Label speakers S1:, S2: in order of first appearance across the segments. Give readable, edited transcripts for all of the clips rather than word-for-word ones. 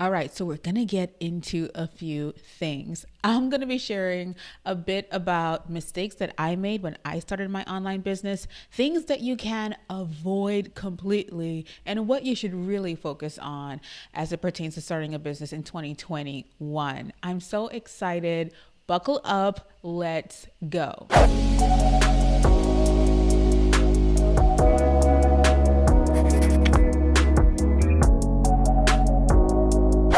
S1: All right, so we're gonna get into a few things. I'm gonna be sharing a bit about mistakes that I made when I started my online business, things that you can avoid completely, and what you should really focus on as it pertains to starting a business in 2021. I'm so excited. Buckle up, let's go.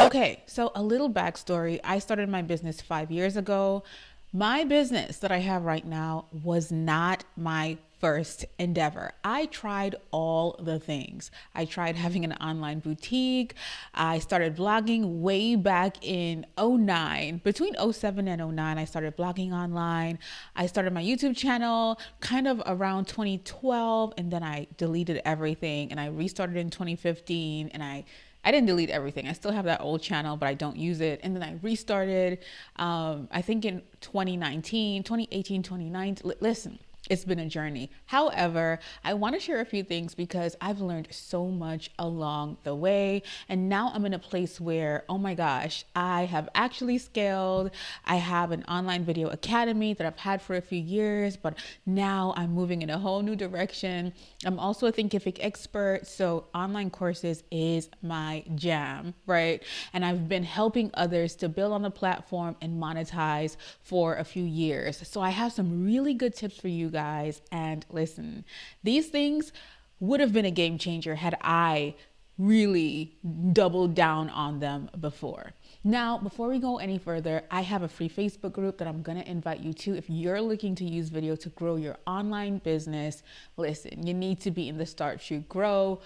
S1: Okay, so a little backstory. I started my business 5 years ago. My business that I have right now was not my first endeavor. I tried all the things. I tried having an online boutique. I started blogging way back in '09. Between '07 and '09, I started blogging online. I started my YouTube channel kind of around 2012, and then I deleted everything and I restarted in 2015, and I didn't delete everything. I still have that old channel, but I don't use it. And then I restarted, I think in 2019, 2018, 2019. Listen, it's been a journey. However, I want to share a few things because I've learned so much along the way. And now I'm in a place where, oh my gosh, I have actually scaled. I have an online video academy that I've had for a few years, but now I'm moving in a whole new direction. I'm also a Thinkific expert, so online courses is my jam, right? And I've been helping others to build on the platform and monetize for a few years. So I have some really good tips for you guys. And listen, these things would have been a game changer had I really doubled down on them before. Now, before we go any further, I have a free Facebook group that I'm going to invite you to. If you're looking to use video to grow your online business, listen, you need to be in the Start, Shoot, Grow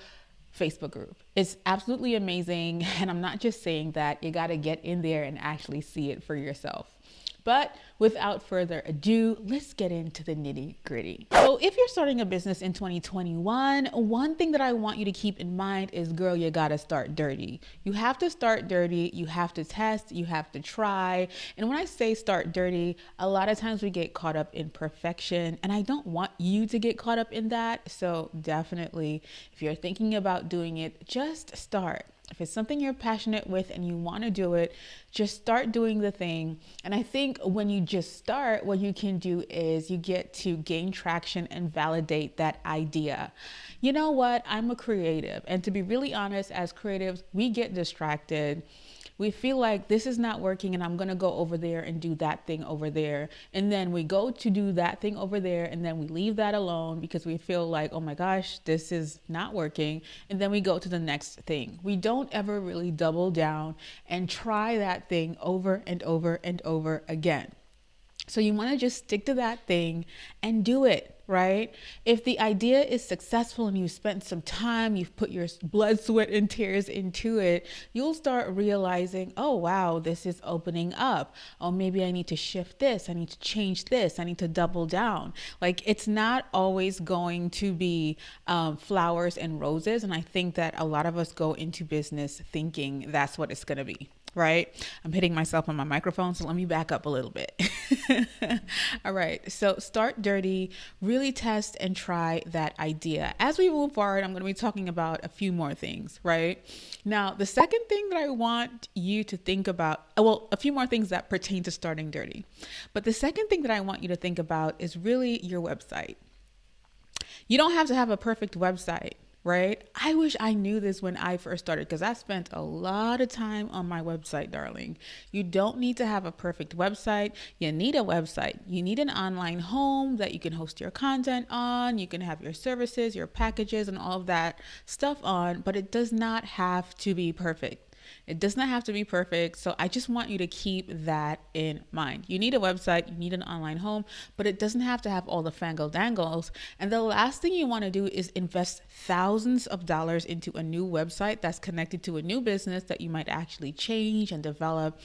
S1: Facebook group. It's absolutely amazing. And I'm not just saying that. You got to get in there and actually see it for yourself. But without further ado, let's get into the nitty gritty. So if you're starting a business in 2021, one thing that I want you to keep in mind is, girl, you gotta start dirty. You have to start dirty. You have to test. You have to try. And when I say start dirty, a lot of times we get caught up in perfection, and I don't want you to get caught up in that. So definitely, if you're thinking about doing it, just start. If it's something you're passionate with and you want to do it, just start doing the thing. And I think when you just start, what you can do is you get to gain traction and validate that idea. You know what? I'm a creative. And to be really honest, as creatives, we get distracted. We feel like this is not working and I'm going to go over there and do that thing over there. And then we go to do that thing over there and then we leave that alone because we feel like, oh my gosh, this is not working. And then we go to the next thing. We don't ever really double down and try that thing over and over and over again. So you want to just stick to that thing and do it, right? If the idea is successful and you spent some time, you've put your blood, sweat, and tears into it, you'll start realizing, oh, wow, this is opening up. Oh, maybe I need to shift this. I need to change this. I need to double down. Like, it's not always going to be flowers and roses. And I think that a lot of us go into business thinking that's what it's going to be. Right? I'm hitting myself on my microphone, so let me back up a little bit. All right, so start dirty, really test and try that idea. As we move forward, I'm going to be talking about a few more things, right? Now, the second thing that I want you to think about, well, a few more things that pertain to starting dirty. But the second thing that I want you to think about is really your website. You don't have to have a perfect website. Right? I wish I knew this when I first started because I spent a lot of time on my website, darling. You don't need to have a perfect website. You need a website. You need an online home that you can host your content on. You can have your services, your packages, and all of that stuff on, but it does not have to be perfect. It does not have to be perfect. So I just want you to keep that in mind. You need a website, you need an online home, but it doesn't have to have all the fangle dangles. And the last thing you want to do is invest thousands of dollars into a new website that's connected to a new business that you might actually change and develop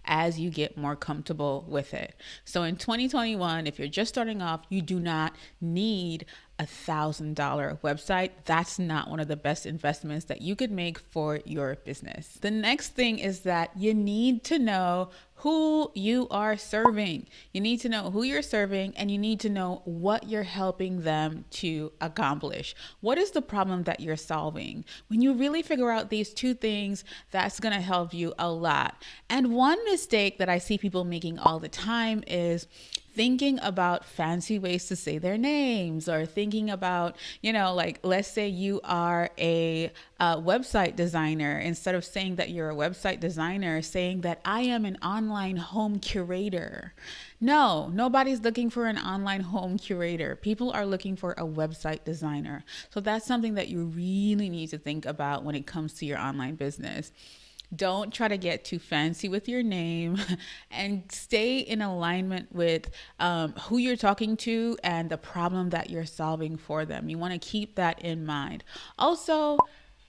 S1: as you get more comfortable with it. So in 2021, if you're just starting off, you do not need $1,000 website. That's not one of the best investments that you could make for your business. The next thing is that you need to know who you are serving. You need to know who you're serving, and you need to know what you're helping them to accomplish. What is the problem that you're solving? When you really figure out these two things, that's going to help you a lot. And one mistake that I see people making all the time is thinking about fancy ways to say their names, or thinking about, like, let's say you are a website designer. Instead of saying that you're a website designer, saying that I am an online home curator. No, nobody's looking for an online home curator. People are looking for a website designer. So that's something that you really need to think about when it comes to your online business. Don't try to get too fancy with your name, and stay in alignment with who you're talking to and the problem that you're solving for them. You want to keep that in mind. Also,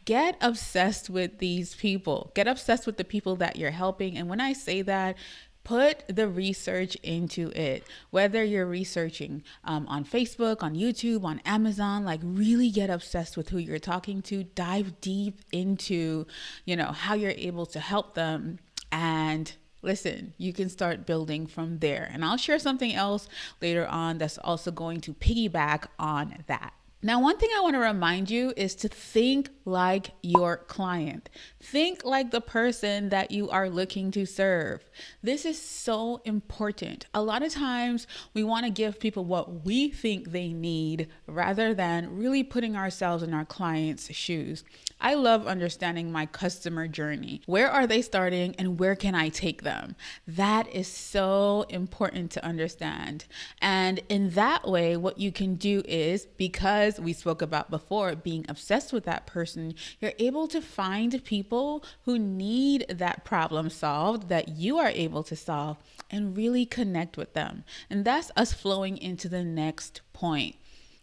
S1: get obsessed with these people. Get obsessed with the people that you're helping. And when I say that, put the research into it. Whether you're researching on Facebook, on YouTube, on Amazon, like, really get obsessed with who you're talking to. Dive deep into, how you're able to help them. And listen, you can start building from there. And I'll share something else later on that's also going to piggyback on that. Now, one thing I want to remind you is to think like your client. Think like the person that you are looking to serve. This is so important. A lot of times we want to give people what we think they need rather than really putting ourselves in our client's shoes. I love understanding my customer journey. Where are they starting and where can I take them? That is so important to understand. And in that way, what you can do is, because we spoke about before, being obsessed with that person, you're able to find people who need that problem solved that you are able to solve, and really connect with them. And that's us flowing into the next point.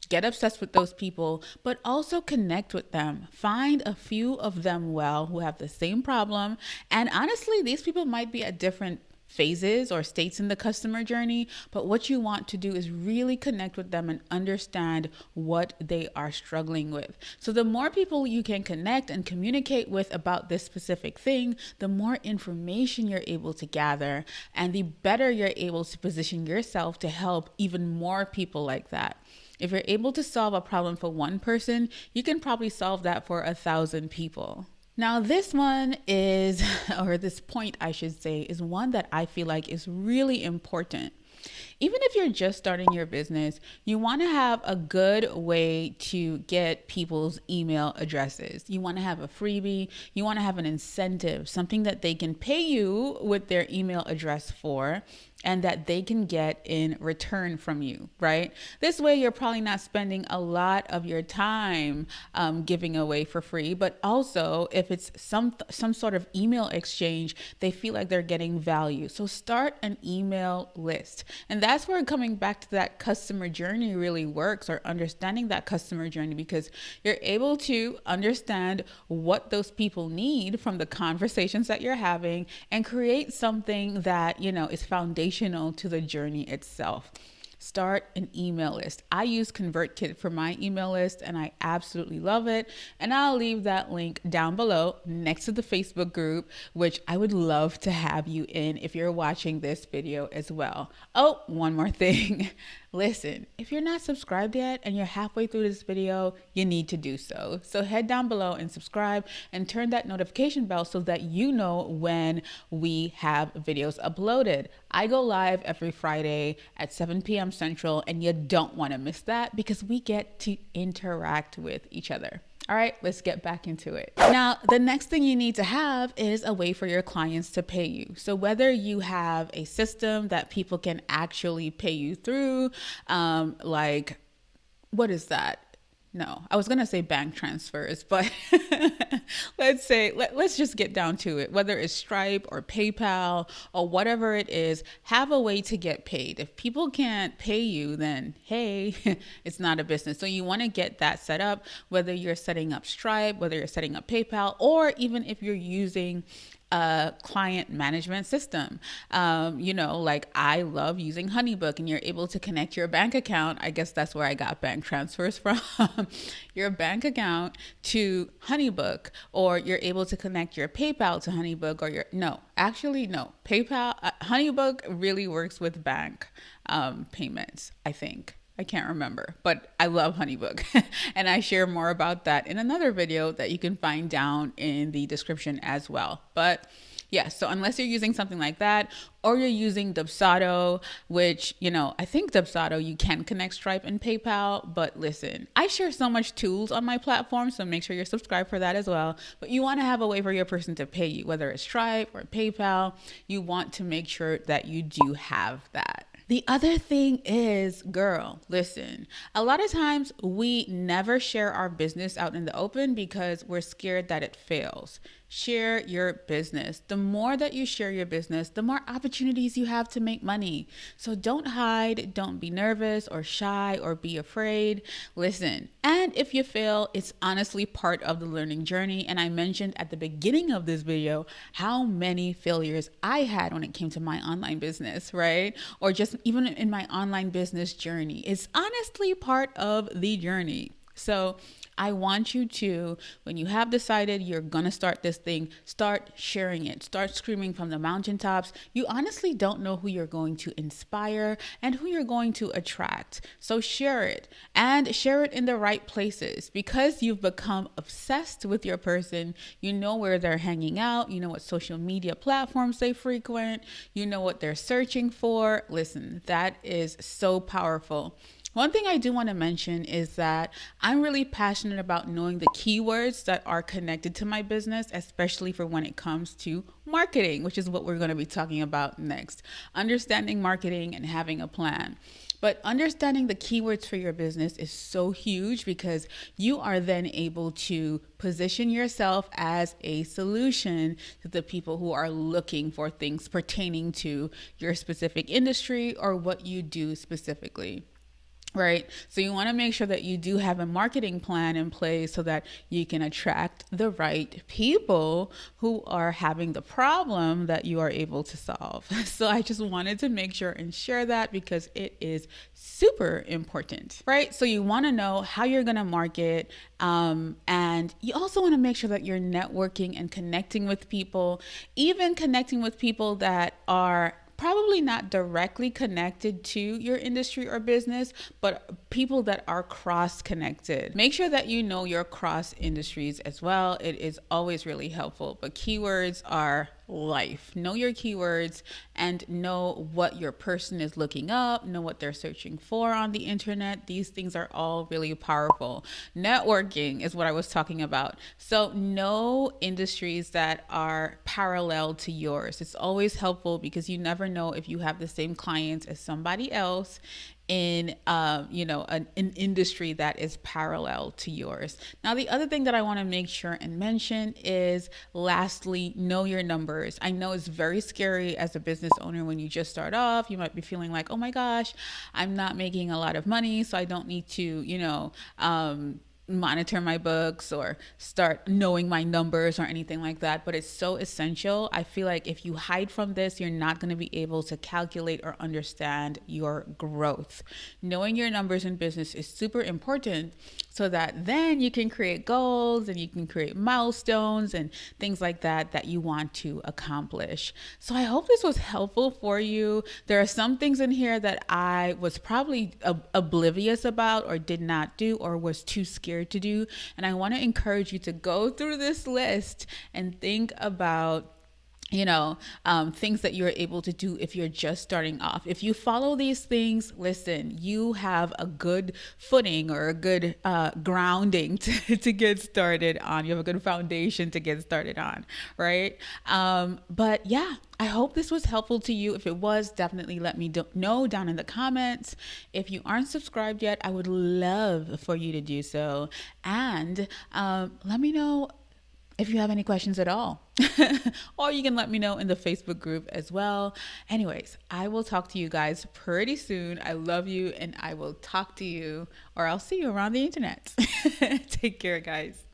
S1: Get obsessed with those people, but also connect with them. Find a few of them who have the same problem. And honestly, these people might be at different phases or states in the customer journey, but what you want to do is really connect with them and understand what they are struggling with. So the more people you can connect and communicate with about this specific thing, the more information you're able to gather, and the better you're able to position yourself to help even more people like that. If you're able to solve a problem for one person, you can probably solve that for 1,000 people. Now, this one is, or this point I should say, is one that I feel like is really important. Even if you're just starting your business, you want to have a good way to get people's email addresses. You want to have a freebie. You want to have an incentive, something that they can pay you with their email address for, and that they can get in return from you, right? This way, you're probably not spending a lot of your time giving away for free, but also if it's some sort of email exchange, they feel like they're getting value. So start an email list. And that's where coming back to that customer journey really works, or understanding that customer journey, because you're able to understand what those people need from the conversations that you're having, and create something that, is foundational to the journey itself. Start an email list. I use ConvertKit for my email list, and I absolutely love it. And I'll leave that link down below next to the Facebook group, which I would love to have you in if you're watching this video as well. Oh, one more thing. Listen, if you're not subscribed yet and you're halfway through this video, you need to do so. So head down below and subscribe, and turn that notification bell so that you know when we have videos uploaded. I go live every Friday at 7 p.m. Central, and you don't want to miss that, because we get to interact with each other. All right, let's get back into it. Now, the next thing you need to have is a way for your clients to pay you. So whether you have a system that people can actually pay you through, like, what is that? No, I was going to say bank transfers, but let's just get down to it. Whether it's Stripe or PayPal or whatever it is, have a way to get paid. If people can't pay you, then hey, it's not a business. So you want to get that set up, whether you're setting up Stripe, whether you're setting up PayPal, or even if you're using a client management system. Like I love using HoneyBook, and you're able to connect your bank account. I guess that's where I got bank transfers from. Your bank account to HoneyBook, or you're able to connect your PayPal to HoneyBook, or no, PayPal, HoneyBook really works with bank payments, I think. I can't remember, but I love HoneyBook and I share more about that in another video that you can find down in the description as well. But yeah, so unless you're using something like that, or you're using Dubsado, which, I think Dubsado, you can connect Stripe and PayPal, but listen, I share so much tools on my platform, so make sure you're subscribed for that as well. But you want to have a way for your person to pay you, whether it's Stripe or PayPal, you want to make sure that you do have that. The other thing is, girl, listen, a lot of times we never share our business out in the open because we're scared that it fails. Share your business. The more that you share your business, the more opportunities you have to make money. So don't hide, don't be nervous or shy or be afraid. Listen, and if you fail, it's honestly part of the learning journey. And I mentioned at the beginning of this video how many failures I had when it came to my online business, right? Or just even in my online business journey. It's honestly part of the journey. So I want you to, when you have decided you're going to start this thing, start sharing it, start screaming from the mountaintops. You honestly don't know who you're going to inspire and who you're going to attract. So share it, and share it in the right places, because you've become obsessed with your person. You know where they're hanging out. You know what social media platforms they frequent. You know what they're searching for. Listen, that is so powerful. One thing I do want to mention is that I'm really passionate about knowing the keywords that are connected to my business, especially for when it comes to marketing, which is what we're going to be talking about next. Understanding marketing and having a plan. But understanding the keywords for your business is so huge, because you are then able to position yourself as a solution to the people who are looking for things pertaining to your specific industry or what you do specifically. Right. So you want to make sure that you do have a marketing plan in place so that you can attract the right people who are having the problem that you are able to solve. So I just wanted to make sure and share that, because it is super important. Right. So you want to know how you're going to market. And you also want to make sure that you're networking and connecting with people, even connecting with people that are probably not directly connected to your industry or business, but people that are cross-connected. Make sure that you know your cross industries as well. It is always really helpful, but keywords are life. Know your keywords and know what your person is looking up, know what they're searching for on the internet. These things are all really powerful. Networking is what I was talking about. So know industries that are parallel to yours. It's always helpful, because you never know if you have the same clients as somebody else in an industry that is parallel to yours. Now, the other thing that I want to make sure and mention is, lastly, know your numbers. I know it's very scary as a business owner when you just start off. You might be feeling like, oh my gosh, I'm not making a lot of money, so I don't need to, monitor my books or start knowing my numbers or anything like that. But it's so essential. I feel like if you hide from this, you're not going to be able to calculate or understand your growth. Knowing your numbers in business is super important, so that then you can create goals and you can create milestones and things like that that you want to accomplish. So I hope this was helpful for you. There are some things in here that I was probably oblivious about, or did not do, or was too scared to do. And I want to encourage you to go through this list and think about things that you're able to do if you're just starting off. If you follow these things, listen, you have a good footing or a good grounding to get started on. You have a good foundation to get started on, right? But yeah, I hope this was helpful to you. If it was, definitely let me know down in the comments. If you aren't subscribed yet, I would love for you to do so. And let me know if you have any questions at all. Or you can let me know in the Facebook group as well. Anyways, I will talk to you guys pretty soon. I love you, and I will talk to you, or I'll see you around the internet. Take care, guys.